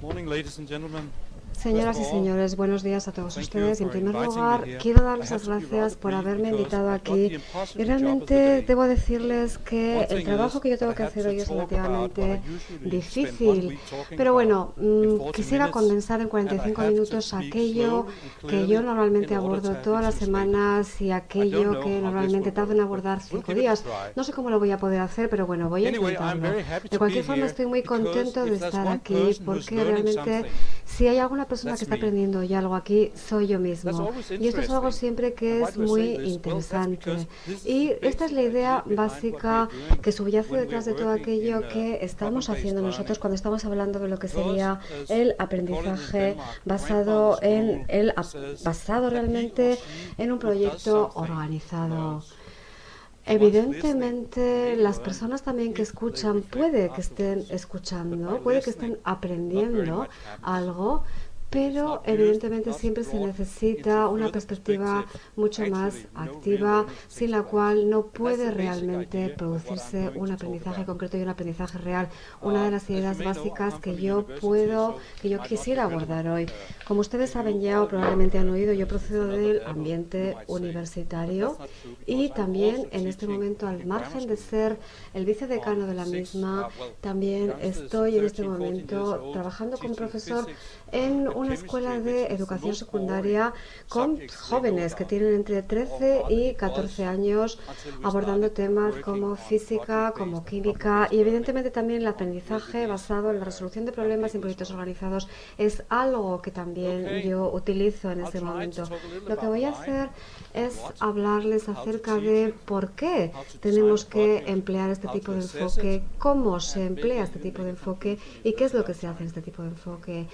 Morning, ladies and gentlemen. Señoras y señores, buenos días a todos ustedes. En primer lugar, quiero darles las gracias por haberme invitado aquí y realmente debo decirles que el trabajo que yo tengo que hacer hoy es relativamente difícil, pero bueno, quisiera condensar en 45 minutos aquello que yo normalmente abordo todas las semanas y aquello que normalmente tardo en abordar 5 días. No sé cómo lo voy a poder hacer, pero bueno, voy a intentarlo. De cualquier forma, estoy muy contento de estar aquí porque realmente si hay alguna persona que está aprendiendo ya algo aquí, soy yo mismo. Y esto es algo siempre que es muy interesante. Y esta es la idea básica que subyace detrás de todo aquello que estamos haciendo nosotros cuando estamos hablando de lo que sería el aprendizaje basado realmente en un proyecto organizado. Evidentemente, las personas también que escuchan puede que estén escuchando, puede que estén aprendiendo algo, pero evidentemente siempre se necesita una perspectiva mucho más activa, sin la cual no puede realmente producirse un aprendizaje concreto y un aprendizaje real. Una de las ideas básicas que yo quisiera abordar hoy. Como ustedes saben ya o probablemente han oído, yo procedo del ambiente universitario y también en este momento, al margen de ser el vicedecano de la misma, también estoy en este momento trabajando como profesor en una escuela de educación secundaria con jóvenes que tienen entre 13 y 14 años, abordando temas como física, como química y evidentemente también el aprendizaje basado en la resolución de problemas en proyectos organizados es algo que también yo utilizo en este momento. Lo que voy a hacer es hablarles acerca de por qué tenemos que emplear este tipo de enfoque, cómo se emplea este tipo de enfoque y qué es lo que se hace en este tipo de enfoque.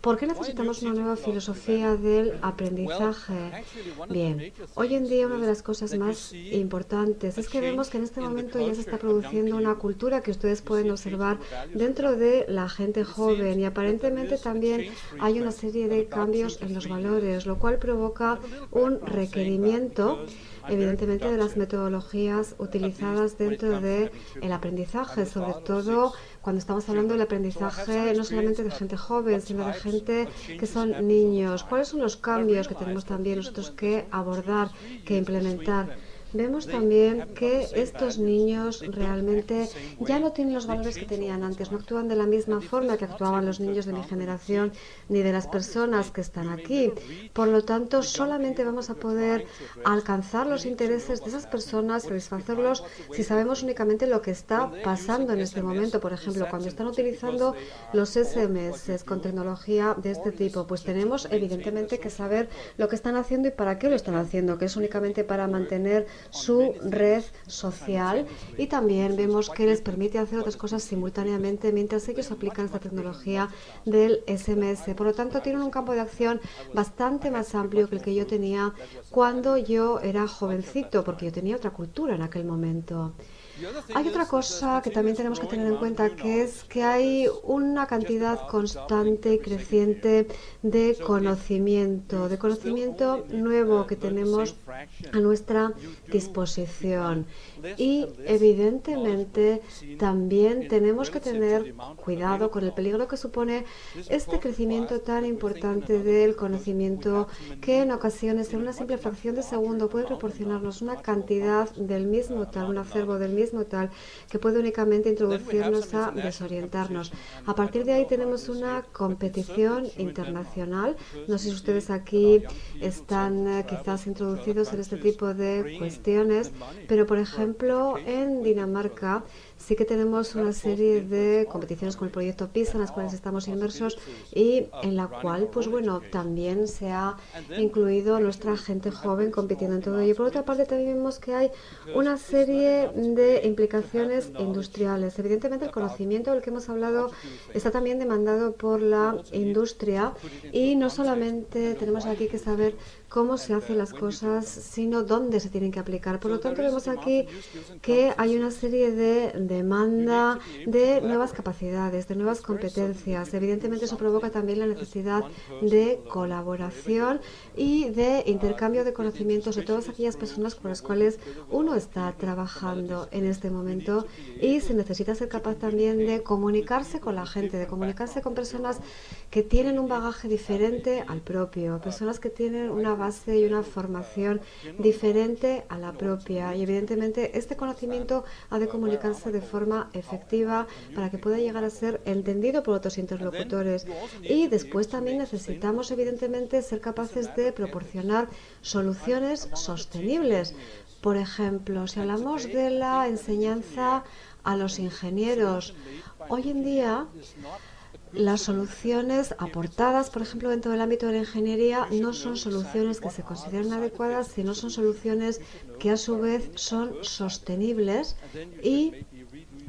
¿Por qué necesitamos una nueva filosofía del aprendizaje? Bien, hoy en día una de las cosas más importantes es que vemos que en este momento ya se está produciendo una cultura que ustedes pueden observar dentro de la gente joven y aparentemente también hay una serie de cambios en los valores, lo cual provoca un requerimiento evidentemente de las metodologías utilizadas dentro del aprendizaje, sobre todo cuando estamos hablando del aprendizaje no solamente de gente joven, sino de gente que son niños. ¿Cuáles son los cambios que tenemos también nosotros que abordar, que implementar? Vemos también que estos niños realmente ya no tienen los valores que tenían antes, no actúan de la misma forma que actuaban los niños de mi generación ni de las personas que están aquí. Por lo tanto, solamente vamos a poder alcanzar los intereses de esas personas, satisfacerlos, si sabemos únicamente lo que está pasando en este momento. Por ejemplo, cuando están utilizando los SMS con tecnología de este tipo, pues tenemos evidentemente que saber lo que están haciendo y para qué lo están haciendo, que es únicamente para mantener su red social y también vemos que les permite hacer otras cosas simultáneamente mientras ellos aplican esta tecnología del SMS. Por lo tanto, tienen un campo de acción bastante más amplio que el que yo tenía cuando yo era jovencito, porque yo tenía otra cultura en aquel momento. Hay otra cosa que también tenemos que tener en cuenta, que es que hay una cantidad constante y creciente de conocimiento nuevo que tenemos a nuestra disposición. Y evidentemente también tenemos que tener cuidado con el peligro que supone este crecimiento tan importante del conocimiento, que en ocasiones en una simple fracción de segundo puede proporcionarnos una cantidad del mismo tal, un acervo del mismo tal, que puede únicamente introducirnos a desorientarnos. A partir de ahí tenemos una competición internacional. No sé si ustedes aquí están quizás introducidos en este tipo de cuestiones, pero por ejemplo en Dinamarca sí que tenemos una serie de competiciones con el proyecto PISA en las cuales estamos inmersos y en la cual, pues bueno, también se ha incluido nuestra gente joven compitiendo en todo ello. Por otra parte, también vemos que hay una serie de implicaciones industriales. Evidentemente, el conocimiento del que hemos hablado está también demandado por la industria y no solamente tenemos aquí que saber cómo se hacen las cosas, sino dónde se tienen que aplicar. Por lo tanto, vemos aquí que hay una serie de demanda de nuevas capacidades, de nuevas competencias. Evidentemente eso provoca también la necesidad de colaboración y de intercambio de conocimientos de todas aquellas personas con las cuales uno está trabajando en este momento, y se necesita ser capaz también de comunicarse con la gente, de comunicarse con personas que tienen un bagaje diferente al propio, personas que tienen una base y una formación diferente a la propia, y evidentemente este conocimiento ha de comunicarse de forma efectiva para que pueda llegar a ser entendido por otros interlocutores. Y después también necesitamos evidentemente ser capaces de proporcionar soluciones sostenibles. Por ejemplo, si hablamos de la enseñanza a los ingenieros, hoy en día las soluciones aportadas, por ejemplo, dentro del ámbito de la ingeniería, no son soluciones que se consideran adecuadas, sino son soluciones que a su vez son sostenibles, y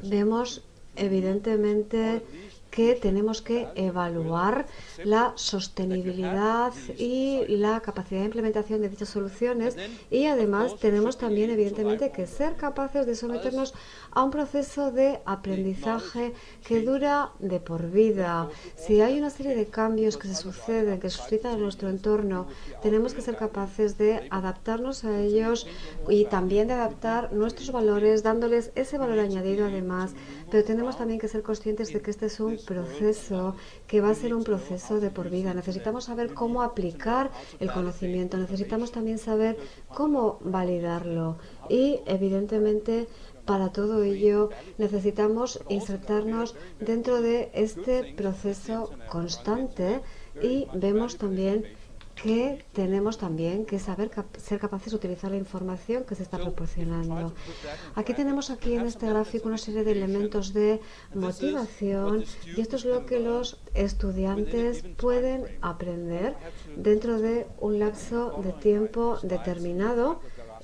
vemos evidentemente que tenemos que evaluar la sostenibilidad y la capacidad de implementación de dichas soluciones, y además tenemos también evidentemente que ser capaces de someternos a un proceso de aprendizaje que dura de por vida. Si hay una serie de cambios que se suceden, que suscitan en nuestro entorno, tenemos que ser capaces de adaptarnos a ellos y también de adaptar nuestros valores, dándoles ese valor añadido además, pero tenemos también que ser conscientes de que este es un proceso que va a ser un proceso de por vida. Necesitamos saber cómo aplicar el conocimiento, necesitamos también saber cómo validarlo, y evidentemente para todo ello necesitamos insertarnos dentro de este proceso constante, y vemos también que tenemos también que saber ser capaces de utilizar la información que se está proporcionando. Aquí tenemos en este gráfico una serie de elementos de motivación, y esto es lo que los estudiantes pueden aprender dentro de un lapso de tiempo determinado.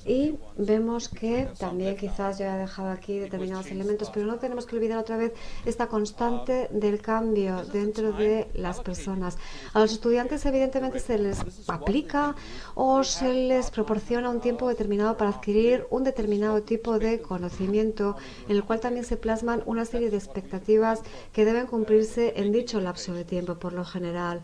Y vemos que también, quizás yo he dejado aquí determinados elementos, pero no tenemos que olvidar otra vez esta constante del cambio dentro de las personas. A los estudiantes evidentemente se les aplica o se les proporciona un tiempo determinado para adquirir un determinado tipo de conocimiento, en el cual también se plasman una serie de expectativas que deben cumplirse en dicho lapso de tiempo por lo general.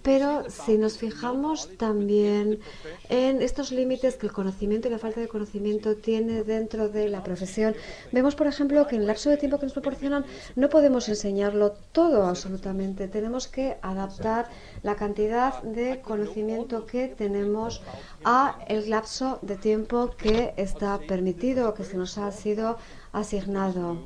Pero si nos fijamos también en estos límites que el conocimiento y la falta de conocimiento tiene dentro de la profesión, vemos por ejemplo que en el lapso de tiempo que nos proporcionan no podemos enseñarlo todo absolutamente. Tenemos que adaptar la cantidad de conocimiento que tenemos a el lapso de tiempo que está permitido, que se nos ha sido asignado.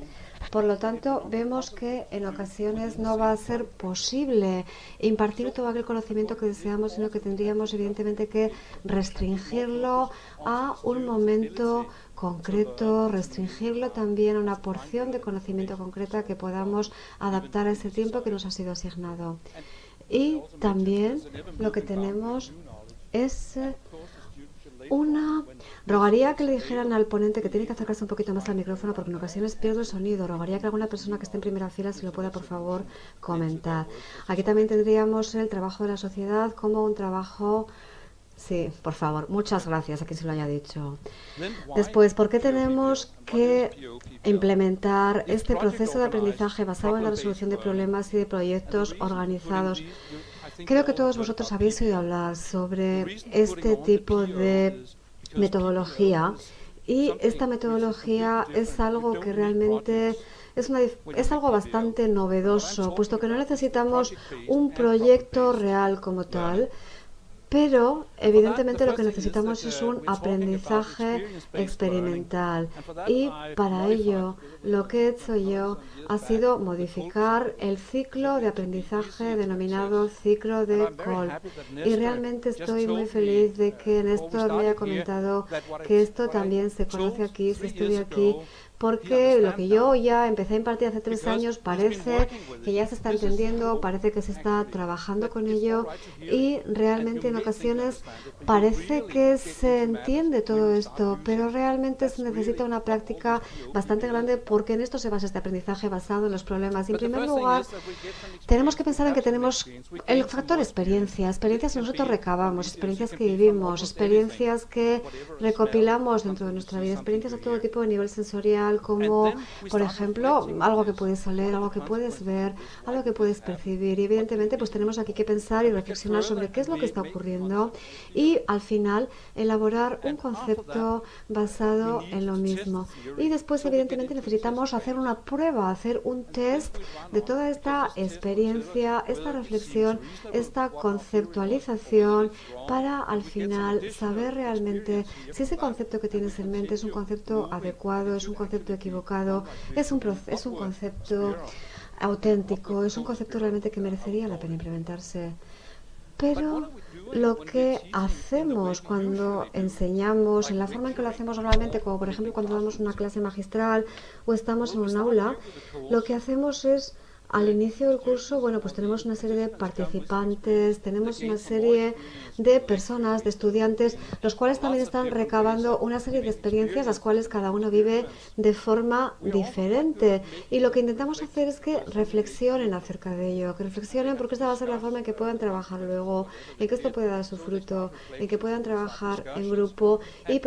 Por lo tanto, vemos que en ocasiones no va a ser posible impartir todo aquel conocimiento que deseamos, sino que tendríamos evidentemente que restringirlo a un momento concreto, restringirlo también a una porción de conocimiento concreta que podamos adaptar a ese tiempo que nos ha sido asignado. Y también lo que tenemos es rogaría que le dijeran al ponente que tiene que acercarse un poquito más al micrófono, porque en ocasiones pierdo el sonido. Rogaría que alguna persona que esté en primera fila se lo pueda, por favor, comentar. Aquí también tendríamos el trabajo de la sociedad como un trabajo... Sí, por favor, muchas gracias a quien se lo haya dicho. Después, ¿por qué tenemos que implementar este proceso de aprendizaje basado en la resolución de problemas y de proyectos organizados? Creo que todos vosotros habéis oído hablar sobre este tipo de metodología, y esta metodología es algo que realmente es algo bastante novedoso, puesto que no necesitamos un proyecto real como tal, pero evidentemente lo que necesitamos es un aprendizaje experimental, y para ello lo que he hecho yo ha sido modificar el ciclo de aprendizaje denominado ciclo de Kolb, y realmente estoy muy feliz de que Néstor me haya comentado que esto también se conoce aquí, se estudia aquí, porque lo que yo ya empecé a impartir hace 3 años parece que ya se está entendiendo, parece que se está trabajando con ello, y realmente en ocasiones parece que se entiende todo esto, pero realmente se necesita una práctica bastante grande, porque en esto se basa este aprendizaje basado en los problemas. Y en primer lugar, tenemos que pensar en que tenemos el factor experiencias que nosotros recabamos, experiencias que vivimos, experiencias que recopilamos dentro de nuestra vida, experiencias a todo tipo de nivel sensorial, sensorial como, por ejemplo, algo que puedes oler, algo que puedes ver, algo que puedes percibir. Y evidentemente pues tenemos aquí que pensar y reflexionar sobre qué es lo que está ocurriendo y al final elaborar un concepto basado en lo mismo. Y después evidentemente necesitamos hacer una prueba, hacer un test de toda esta experiencia, esta reflexión, esta conceptualización para al final saber realmente si ese concepto que tienes en mente es un concepto adecuado, es un concepto equivocado, es un concepto auténtico, es un concepto realmente que merecería la pena implementarse. Pero lo que hacemos cuando enseñamos, en la forma en que lo hacemos normalmente, como por ejemplo cuando damos una clase magistral o estamos en un aula, lo que hacemos es al inicio del curso, bueno, pues tenemos una serie de participantes, tenemos una serie de personas, de estudiantes, los cuales también están recabando una serie de experiencias, las cuales cada uno vive de forma diferente. Y lo que intentamos hacer es que reflexionen acerca de ello, que reflexionen porque esta va a ser la forma en que puedan trabajar luego, en que esto pueda dar su fruto, en que puedan trabajar en grupo y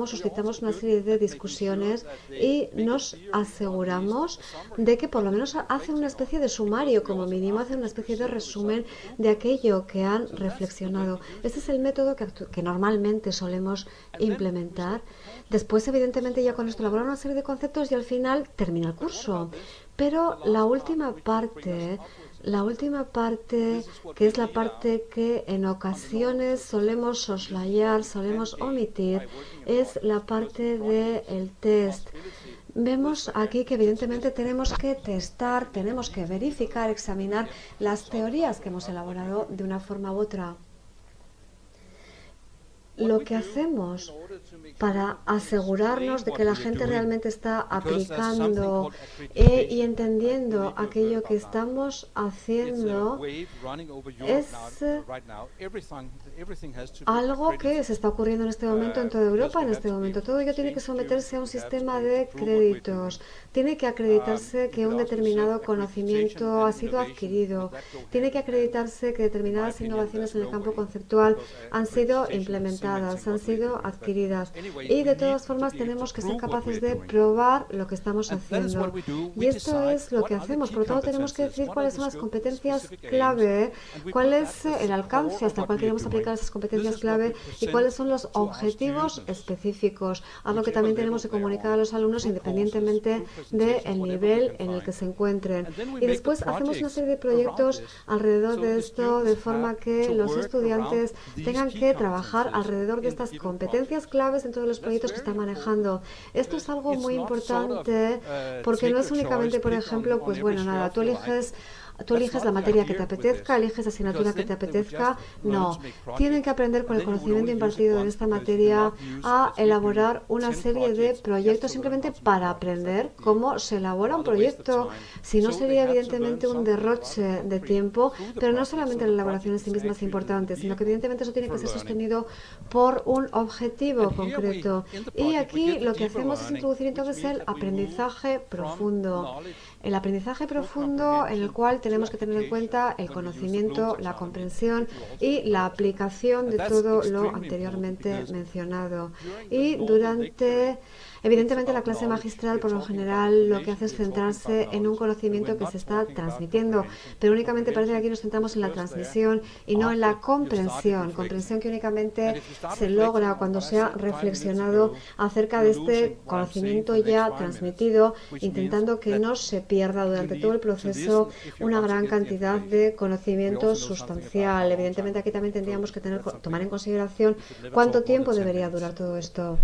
suscitamos una serie de discusiones y nos aseguramos de que por lo menos hacen una especie de sumario, como mínimo, hacen una especie de resumen de aquello que han reflexionado. Este es el método que normalmente solemos implementar. Después, evidentemente, ya con esto elaboran una serie de conceptos y al final termina el curso. Pero la última parte, que es la parte que en ocasiones solemos soslayar, solemos omitir, es la parte del test. Vemos aquí que evidentemente tenemos que testar, tenemos que verificar, examinar las teorías que hemos elaborado de una forma u otra. Lo que hacemos para asegurarnos de que la gente realmente está aplicando y entendiendo aquello que estamos haciendo es algo que se está ocurriendo en este momento en toda Europa, en este momento. Todo ello tiene que someterse a un sistema de créditos. Tiene que acreditarse que un determinado conocimiento ha sido adquirido. Tiene que acreditarse que determinadas innovaciones en el campo conceptual han sido implementadas, han sido adquiridas. Y de todas formas tenemos que ser capaces de probar lo que estamos haciendo. Y esto es lo que hacemos. Por lo tanto, tenemos que decir cuáles son las competencias clave, cuál es el alcance hasta el cual queremos aplicar esas competencias clave y cuáles son los objetivos específicos. Algo que también tenemos que comunicar a los alumnos independientemente del nivel en el que se encuentren. Y después hacemos una serie de proyectos alrededor de esto, de forma que los estudiantes tengan que trabajar alrededor de estas competencias claves en todos los proyectos que están manejando. Esto es algo muy importante porque no es únicamente, por ejemplo, pues bueno, nada, tú eliges la materia que te apetezca, eliges la asignatura que te apetezca. No, tienen que aprender con el conocimiento impartido en esta materia a elaborar una serie de proyectos simplemente para aprender cómo se elabora un proyecto. Si no, sería evidentemente un derroche de tiempo, pero no solamente la elaboración en sí misma es importante, sino que evidentemente eso tiene que ser sostenido por un objetivo concreto. Y aquí lo que hacemos es introducir entonces el aprendizaje profundo. El aprendizaje profundo en el cual tenemos que tener en cuenta el conocimiento, la comprensión y la aplicación de todo lo anteriormente mencionado. Y evidentemente, la clase magistral, por lo general, lo que hace es centrarse en un conocimiento que se está transmitiendo, pero únicamente parece que aquí nos centramos en la transmisión y no en la comprensión que únicamente se logra cuando se ha reflexionado acerca de este conocimiento ya transmitido, intentando que no se pierda durante todo el proceso una gran cantidad de conocimiento sustancial. Evidentemente, aquí también tendríamos que tomar en consideración cuánto tiempo debería durar todo esto.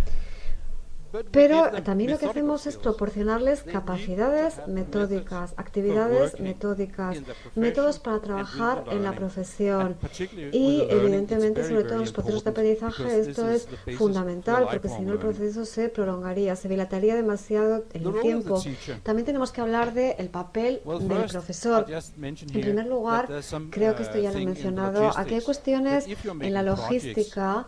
Pero también lo que hacemos es proporcionarles capacidades metódicas, actividades metódicas, métodos para trabajar en la profesión. Y evidentemente, sobre todo en los procesos de aprendizaje, esto es fundamental, porque si no el proceso se prolongaría, se dilataría demasiado en el tiempo. También tenemos que hablar del papel del profesor. En primer lugar, creo que esto ya lo he mencionado, aquí hay cuestiones en la logística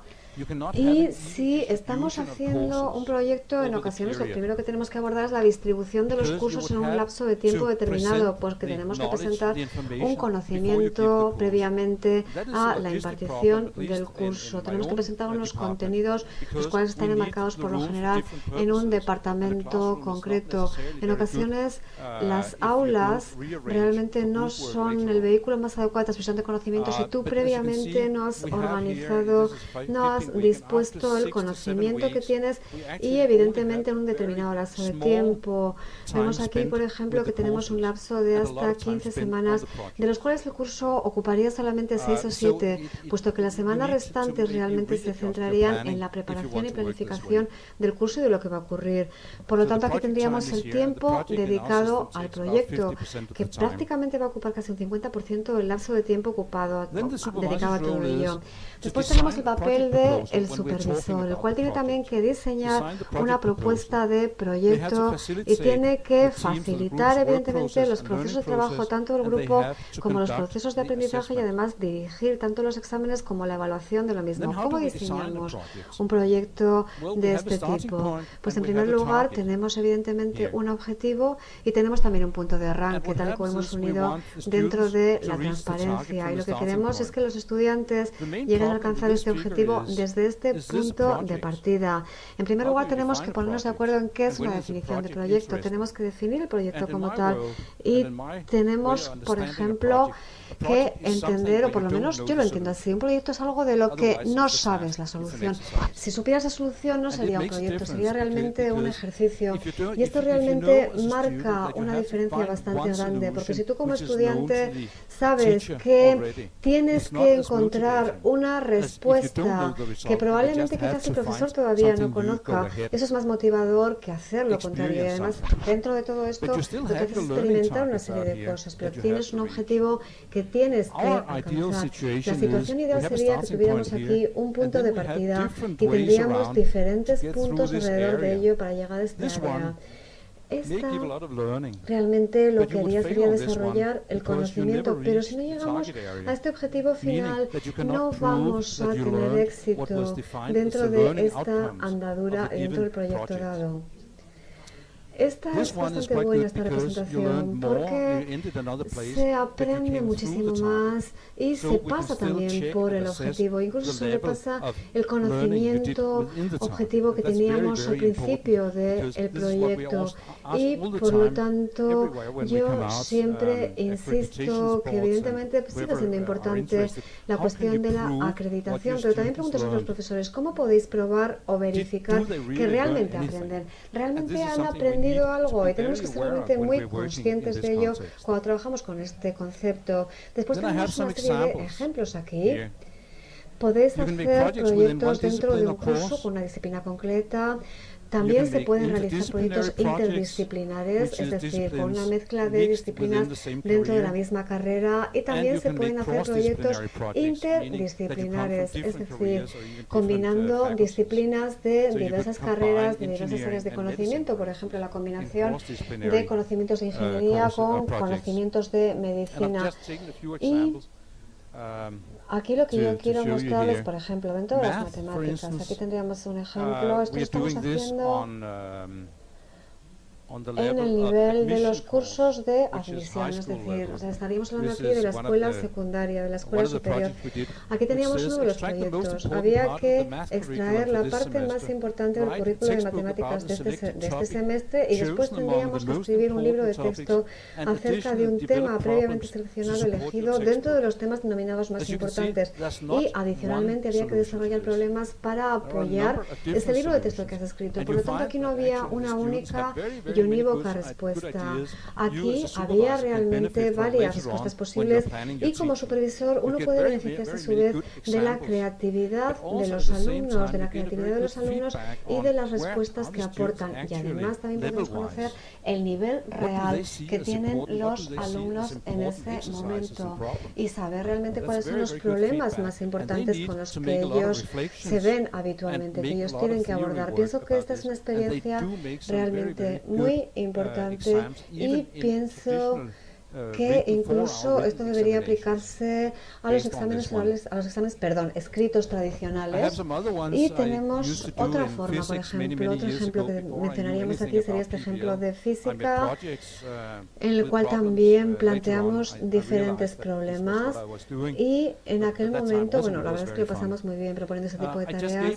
Y si estamos haciendo un proyecto, en ocasiones lo primero que tenemos que abordar es la distribución de los cursos en un lapso de tiempo determinado, porque tenemos que presentar un conocimiento previamente a la impartición del curso. Tenemos que presentar unos contenidos, los cuales están enmarcados por lo general en un departamento concreto. En ocasiones, las aulas realmente no son el vehículo más adecuado de transmisión de conocimiento si tú previamente no has organizado, no has dispuesto el conocimiento que tienes y evidentemente en un determinado lapso de tiempo. Vemos aquí, por ejemplo, que tenemos un lapso de hasta 15 semanas, de los cuales el curso ocuparía solamente 6 o 7, puesto que las semanas restantes realmente se centrarían en la preparación y planificación del curso y de lo que va a ocurrir. Por lo tanto, aquí tendríamos el tiempo dedicado al proyecto, que prácticamente va a ocupar casi un 50% del lapso de tiempo ocupado, dedicado a todo ello. Después tenemos el papel del supervisor, el cual tiene también que diseñar una propuesta de proyecto y tiene que facilitar, evidentemente, los procesos de trabajo tanto del grupo como los procesos de aprendizaje y además dirigir tanto los exámenes como la evaluación de lo mismo. ¿Cómo diseñamos un proyecto de este tipo? Pues en primer lugar tenemos evidentemente un objetivo y tenemos también un punto de arranque, tal y como hemos unido dentro de la transparencia. Y lo que queremos es que los estudiantes lleguen a alcanzar este objetivo desde este punto de partida. En primer lugar tenemos que ponernos de acuerdo en qué es una definición de proyecto. Tenemos que definir el proyecto como tal y tenemos, por ejemplo, que entender, o por lo menos yo lo entiendo así, un proyecto es algo de lo que no sabes la solución. Si supieras la solución no sería un proyecto, sería realmente un ejercicio. Y esto realmente marca una diferencia bastante grande, porque si tú como estudiante sabes que tienes que encontrar una respuesta que probablemente quizás el profesor todavía no conozca, eso es más motivador que hacer lo contrario. Y además, dentro de todo esto, lo que haces es experimentar una serie de cosas, pero tienes un objetivo que tienes que alcanzar. La situación ideal sería que tuviéramos aquí un punto de partida y tendríamos diferentes puntos alrededor de ello para llegar a esta área. Esta realmente lo que haría sería desarrollar el conocimiento, pero si no llegamos a este objetivo final, no vamos a tener éxito dentro de esta andadura, dentro del proyecto dado. Esta es bastante buena, esta representación, porque se aprende muchísimo más y se pasa también por el objetivo, incluso se sobrepasa el conocimiento objetivo que teníamos al principio del proyecto. Y por lo tanto, yo siempre insisto que evidentemente sigue siendo importante la cuestión de la acreditación, pero también pregunto a los profesores, ¿cómo podéis probar o verificar que realmente aprenden? ¿Realmente han aprendido algo? Y tenemos que ser realmente muy conscientes de ello cuando trabajamos con este concepto. Después tenemos una serie de ejemplos aquí. Podéis hacer proyectos dentro de un curso con una disciplina concreta. También se pueden realizar proyectos interdisciplinares, es decir, con una mezcla de disciplinas dentro de la misma carrera, y también se pueden hacer proyectos interdisciplinares, es decir, combinando disciplinas de diversas carreras, de diversas áreas de conocimiento, por ejemplo, la combinación de conocimientos de ingeniería con conocimientos de medicina. Y aquí lo que yo quiero mostrarles, por ejemplo, dentro de las matemáticas, aquí tendríamos un ejemplo, esto lo estamos haciendo en el nivel de los cursos de admisión, es decir, estaríamos hablando aquí de la escuela secundaria, de la escuela superior. Aquí teníamos uno de los proyectos. Había que extraer la parte más importante del currículo de matemáticas de este semestre y después tendríamos que escribir un libro de texto acerca de un tema previamente seleccionado, elegido dentro de los temas denominados más importantes. Y adicionalmente había que desarrollar problemas para apoyar ese libro de texto que has escrito. Por lo tanto, aquí no había una única y unívoca respuesta. Aquí había realmente varias respuestas posibles y como supervisor uno puede beneficiarse a su vez de la creatividad de los alumnos, y de las respuestas que aportan. Y además también podemos conocer el nivel real que tienen los alumnos en ese momento y saber realmente cuáles son los problemas más importantes con los que ellos se ven habitualmente, que ellos tienen que abordar. Pienso que esta es una experiencia realmente muy importante y pienso que incluso esto debería aplicarse a los exámenes orales, escritos tradicionales. Y tenemos otra forma, por ejemplo, otro ejemplo que mencionaríamos aquí sería este ejemplo de física, en el cual también planteamos diferentes problemas. Y en aquel momento, bueno, la verdad es que lo pasamos muy bien proponiendo ese tipo de tareas.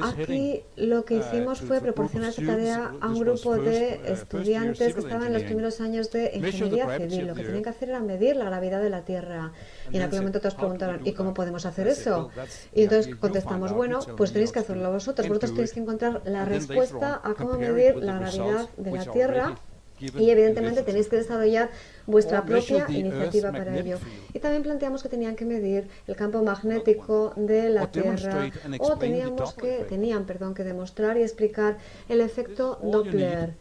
Aquí lo que hicimos fue proporcionar esta tarea a un grupo de estudiantes que estaban en los primeros años de ingeniería civil. Lo que tenían que hacer era medir la gravedad de la Tierra. Y en aquel momento todos preguntaron, ¿y cómo podemos hacer eso? Y entonces contestamos, bueno, pues tenéis que hacerlo vosotros. Vosotros tenéis que encontrar la respuesta a cómo medir la gravedad de la Tierra. Y evidentemente tenéis que desarrollar vuestra propia iniciativa para ello. Y también planteamos que tenían que medir el campo magnético de la Tierra, o tenían que demostrar y explicar el efecto Doppler.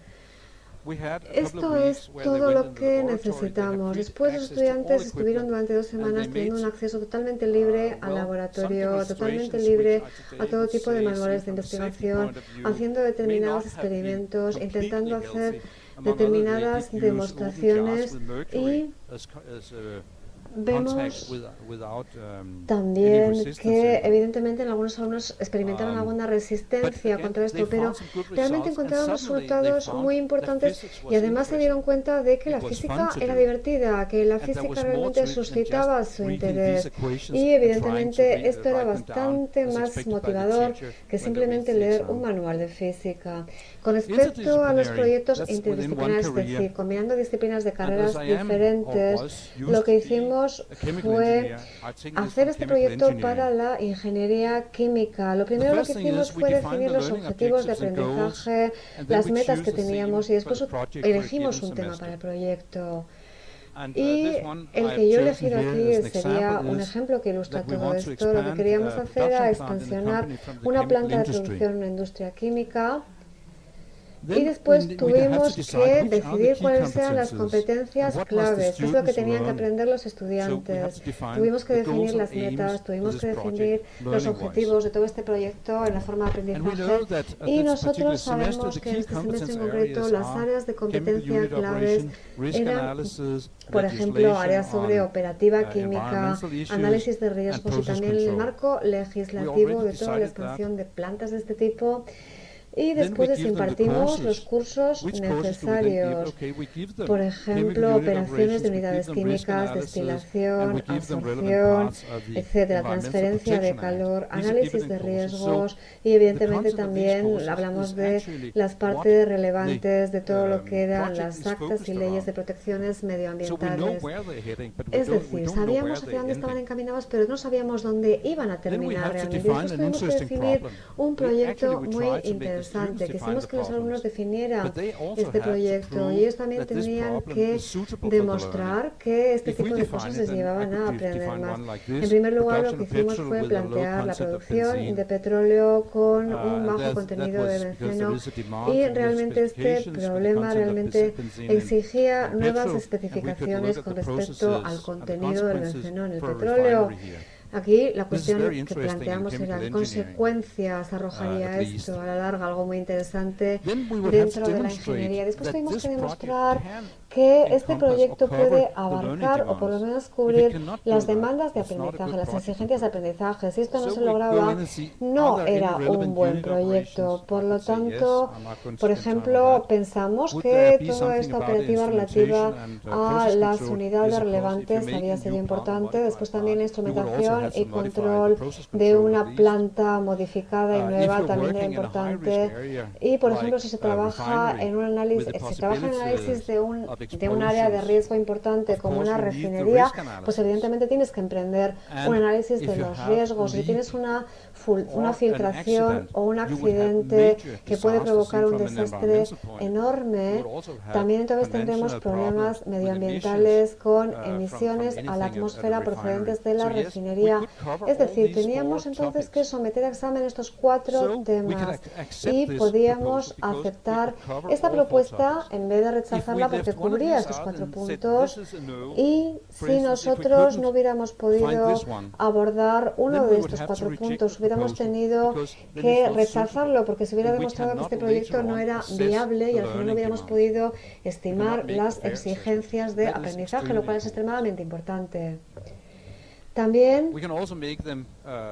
Esto es todo lo que necesitamos. Después los estudiantes estuvieron durante 2 semanas teniendo un acceso totalmente libre al laboratorio, totalmente libre a todo tipo de manuales de investigación, haciendo determinados experimentos, intentando hacer determinadas demostraciones, y vemos también que evidentemente en algunos alumnos experimentaron alguna resistencia contra esto, pero realmente encontraron resultados muy importantes y además se dieron cuenta de que la física era divertida, que la física realmente suscitaba su interés, y evidentemente esto era bastante más motivador que simplemente leer un manual de física. Con respecto a los proyectos interdisciplinares, es decir, combinando disciplinas de carreras diferentes, lo que hicimos fue hacer este proyecto para la ingeniería química. Lo primero que hicimos fue definir los objetivos de aprendizaje, las metas que teníamos, y después elegimos un tema para el proyecto. Y el que yo he elegido aquí sería un ejemplo que ilustra todo esto. Lo que queríamos hacer era expansionar una planta de producción en una industria química. Y después tuvimos que decidir cuáles eran las competencias claves, qué es lo que tenían que aprender los estudiantes. Tuvimos que definir las metas, tuvimos que definir los objetivos de todo este proyecto en la forma de aprendizaje. Y nosotros sabemos que en este semestre en concreto las áreas de competencia claves eran, por ejemplo, áreas sobre operativa química, análisis de riesgos y también el marco legislativo de toda la expansión de plantas de este tipo. Y después les impartimos los cursos necesarios, por ejemplo, operaciones de unidades químicas, destilación, absorción, etcétera, transferencia de calor, análisis de riesgos, y evidentemente también hablamos de las partes relevantes de todo lo que eran las actas y leyes de protecciones medioambientales. Es decir, sabíamos hacia dónde estaban encaminados, pero no sabíamos dónde iban a terminar realmente. Después tuvimos que definir un proyecto muy interesante. Quisimos que los alumnos definieran este proyecto, y ellos también tenían que demostrar que este tipo de cosas les llevaban a aprender más. En primer lugar, lo que hicimos fue plantear la producción de petróleo con un bajo contenido de benceno, y realmente este problema realmente exigía nuevas especificaciones con respecto al contenido del benceno en el petróleo. Aquí la cuestión que planteamos era qué consecuencias arrojaría esto a la larga, algo muy interesante dentro de la ingeniería. Después tuvimos que demostrar que este proyecto puede abarcar o por lo menos cubrir las demandas de aprendizaje, las exigencias de aprendizaje. Si esto no se lograba, no era un buen proyecto. Por lo tanto, por ejemplo, pensamos que toda esta operativa relativa a las unidades relevantes había sido importante. Después también la instrumentación y control de una planta modificada y nueva también era importante. Y por ejemplo, si se trabaja en un análisis, de un área de riesgo importante como una refinería, pues evidentemente tienes que emprender un análisis de los riesgos. Si tienes una filtración o un accidente que puede provocar un desastre enorme, también entonces tendremos problemas medioambientales con emisiones a la atmósfera procedentes de la refinería filosofía. Es decir, teníamos entonces que someter a examen estos 4 temas y podíamos aceptar esta propuesta en vez de rechazarla porque cubría estos 4 puntos, y si nosotros no hubiéramos podido abordar uno de estos 4 puntos, hubiéramos tenido que rechazarlo porque se hubiera demostrado que este proyecto no era viable y al final no hubiéramos podido estimar las exigencias de aprendizaje, lo cual es extremadamente importante. También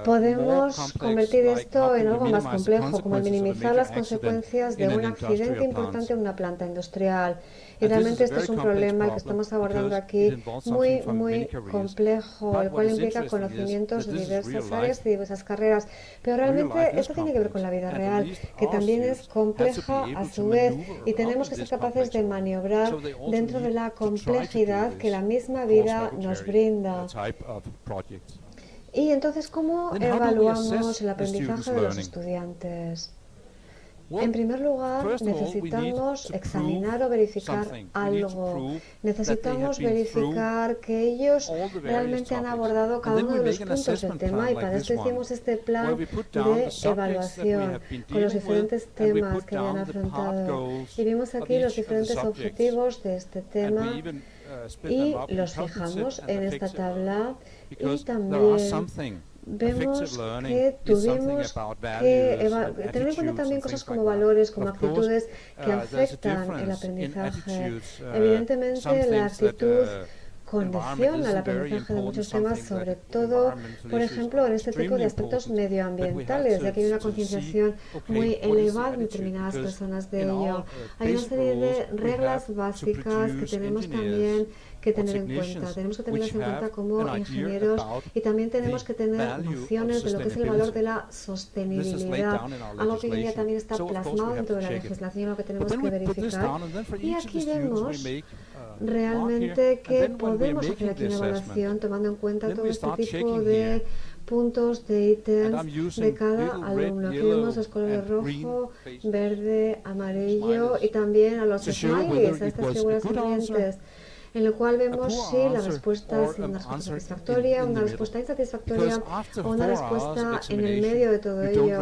podemos convertir esto en algo más complejo, como el minimizar las consecuencias de un accidente importante en una planta industrial. Y realmente este es un problema que estamos abordando aquí muy, muy complejo, el cual implica conocimientos de diversas áreas y diversas carreras. Pero realmente esto tiene que ver con la vida real, que también es compleja a su vez, y tenemos que ser capaces de maniobrar dentro de la complejidad que la misma vida nos brinda. Y entonces, ¿cómo evaluamos el aprendizaje de los estudiantes? En primer lugar, necesitamos examinar o verificar algo. Necesitamos verificar que ellos realmente han abordado cada uno de los puntos del tema, y para esto hicimos este plan de evaluación con los diferentes temas que habían afrontado. Y vimos aquí los diferentes objetivos de este tema y los fijamos en esta tabla, y también vemos que tuvimos que tener en cuenta también cosas como valores, como actitudes que afectan el aprendizaje. Evidentemente, la actitud condiciona el aprendizaje de muchos temas, sobre todo, por ejemplo, en este tipo de aspectos medioambientales, ya que hay una concienciación muy elevada en determinadas personas de ello. Hay una serie de reglas básicas que tenemos también que tener en cuenta. Tenemos que tenerlas en cuenta como ingenieros, y también tenemos que tener nociones de lo que es el valor de la sostenibilidad, algo que hoy en día también está plasmado dentro de la legislación, lo que tenemos que verificar. Y aquí vemos realmente que podemos hacer aquí una evaluación tomando en cuenta todo este tipo de puntos, de ítems de cada alumno. Aquí vemos los colores rojo, verde, amarillo, y también a los smileys, a estas figuras sonrientes, en lo cual vemos si la respuesta es una respuesta satisfactoria, una respuesta insatisfactoria o una respuesta en el medio de todo ello.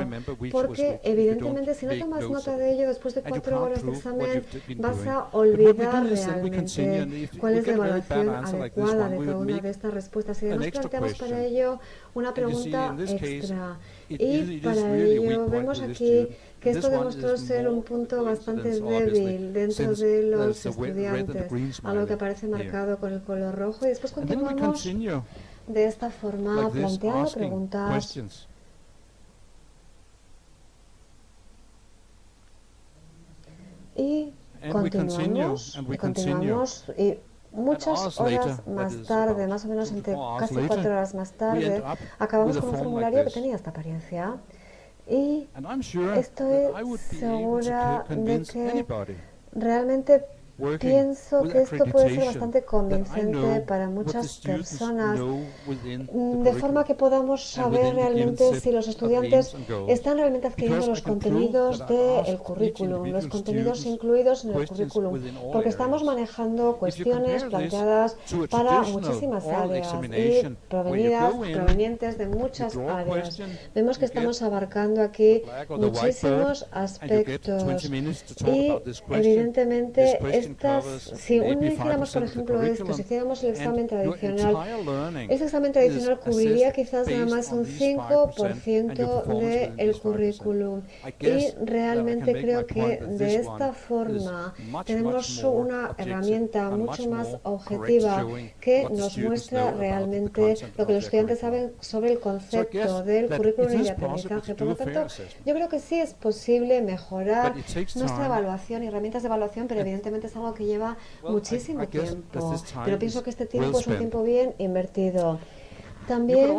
Porque evidentemente si no tomas nota de ello, después de 4 horas de examen vas a olvidar realmente cuál es la evaluación adecuada de cada una de estas respuestas. Y además planteamos para ello una pregunta extra. Y para ello vemos aquí que esto demostró ser un punto bastante débil dentro de los estudiantes, algo que aparece marcado con el color rojo. Y después continuamos de esta forma planteando preguntas. Y continuamos, y muchas horas más tarde, más o menos entre casi 4 horas más tarde, acabamos con un formulario que tenía esta apariencia. Y estoy segura de que realmente pienso que esto puede ser bastante convincente para muchas personas, de forma que podamos saber realmente si los estudiantes están realmente adquiriendo los contenidos del currículum, los contenidos incluidos en el currículum, porque estamos manejando cuestiones planteadas para muchísimas áreas y provenientes de muchas áreas. Vemos que estamos abarcando aquí muchísimos aspectos, y evidentemente si hiciéramos, por ejemplo, si hiciéramos el examen tradicional, ese examen tradicional cubriría quizás nada más un 5% del currículum. Y realmente creo que de esta forma tenemos una herramienta mucho más objetiva que nos muestra realmente lo que los estudiantes saben sobre el concepto del currículum y de aprendizaje. Por lo tanto, yo creo que sí es posible mejorar nuestra evaluación y herramientas de evaluación, pero evidentemente es algo que lleva muchísimo tiempo, pero pienso que este tiempo es un tiempo bien invertido. También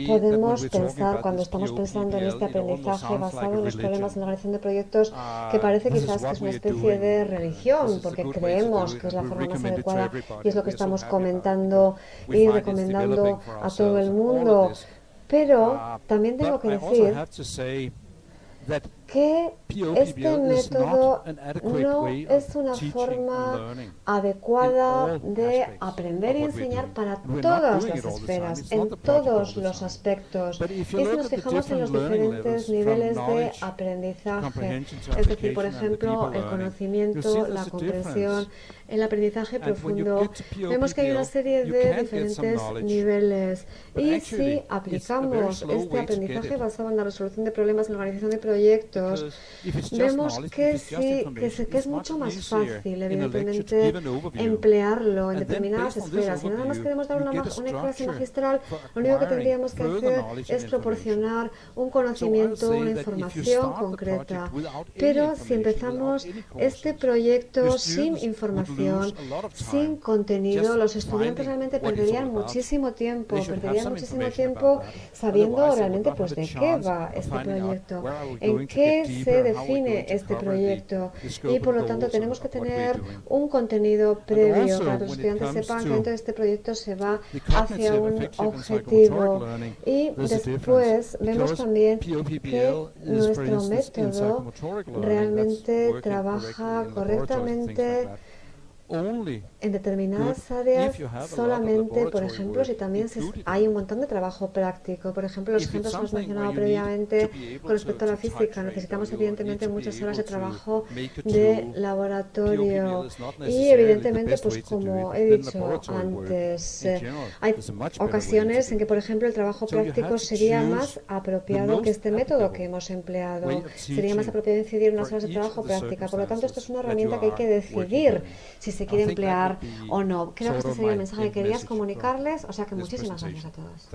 podemos pensar, cuando estamos pensando en este aprendizaje basado en los problemas en la organización de proyectos, que parece quizás que es una especie de religión, porque creemos que es la forma más adecuada y es lo que estamos comentando y recomendando a todo el mundo. Pero también tengo que decir que este método no es una forma adecuada de aprender y enseñar para todas las esferas, en todos los aspectos. Y si nos fijamos en los diferentes niveles de aprendizaje, es decir, por ejemplo, el conocimiento, la comprensión, el aprendizaje profundo, vemos que hay una serie de diferentes niveles. Y si aplicamos este aprendizaje basado en la resolución de problemas en la organización de proyectos, vemos que sí, que es mucho más fácil, evidentemente, emplearlo en determinadas esferas. Si nada más queremos dar una clase magistral, lo único que tendríamos que hacer es proporcionar un conocimiento, una información concreta. Pero si empezamos este proyecto sin información, sin contenido, los estudiantes realmente perderían muchísimo tiempo sabiendo realmente pues de qué va este proyecto, en qué se define este proyecto, y por lo tanto tenemos que tener un contenido previo para que los estudiantes sepan que dentro de este proyecto se va hacia un objetivo. Y después vemos también que nuestro método realmente trabaja correctamente en determinadas áreas solamente, por ejemplo, si también hay un montón de trabajo práctico. Por ejemplo, los ejemplos que hemos mencionado previamente con respecto a la física. Necesitamos evidentemente muchas horas de trabajo de laboratorio y evidentemente, pues como he dicho antes, hay ocasiones en que, por ejemplo, el trabajo práctico sería más apropiado que este método que hemos empleado. Sería más apropiado incidir en unas horas de trabajo práctica. Por lo tanto, esto es una herramienta que hay que decidir si se quiere emplear o no. Creo que este sería el mensaje que querías comunicarles, o sea que muchísimas gracias a todos.